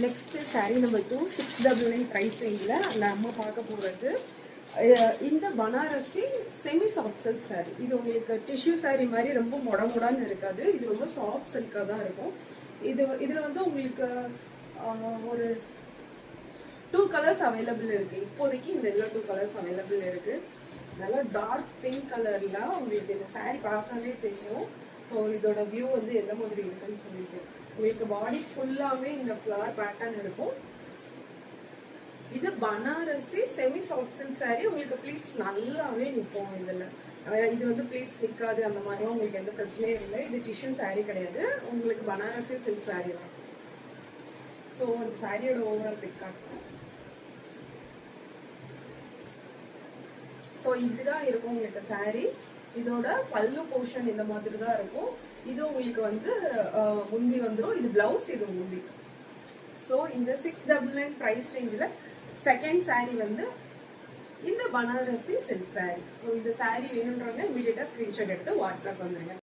Next sari number 2 699 price ரேஞ்சில் நம்ம பார்க்க போகிறது இந்த Banarasi semi soft silk sari. இது உங்களுக்கு டிஷ்யூ சாரீ மாதிரி ரொம்ப மொடமுடான்னு இருக்காது. இது ரொம்ப சாஃப்ட் சில்காக தான் இருக்கும். இதில் வந்து உங்களுக்கு ஒரு 2 கலர்ஸ் அவைலபிள் இருக்குது. இப்போதைக்கு இந்த இதில் 2 கலர்ஸ் அவைலபிள் இருக்குது. நல்லா டார்க் பிங்க் கலரில் உங்களுக்கு இந்த சாரீ பார்த்தாலே தெரியும். ஸோ இதோட வியூ வந்து எந்த மாதிரி இருக்குன்னு சொல்லிட்டு உங்களுக்கு பாடி ஃபுல்லாகவே இந்த ஃப்ளவர் பேட்டர்ன் இருக்கும். இது Banarasi semi soft silk sari. உங்களுக்கு ப்ளீட்ஸ் நல்லாவே நிற்கும். இதில் இது வந்து ப்ளீட்ஸ் நிற்காது, அந்த மாதிரிலாம் உங்களுக்கு எந்த பிரச்சனையும் இல்லை. இது டிஷ்யூ சாரீ கிடையாது, உங்களுக்கு பனாரசி சில்க் சாரீ தான். ஸோ அந்த சாரியோட ஓவரால் பிக் காட்டுறேன். ஸோ இப்படி தான் இருக்கும் உங்களுக்கு சாரீ. இதோட பல்லு போர்ஷன் இந்த மாதிரி தான் இருக்கும். இது உங்களுக்கு வந்து முந்தி வந்துடும். இது பிளவுஸ், இது முந்தி. ஸோ இந்த 699 ப்ரைஸ் ரேஞ்சில் செகண்ட் சாரீ வந்து இந்த பனாரசி சில்க் சாரீ. ஸோ இந்த சாரீ வேணுன்றவங்க இமீடியட்டாக ஸ்க்ரீன்ஷாட் எடுத்து வாட்ஸ்அப் வந்துடுங்க.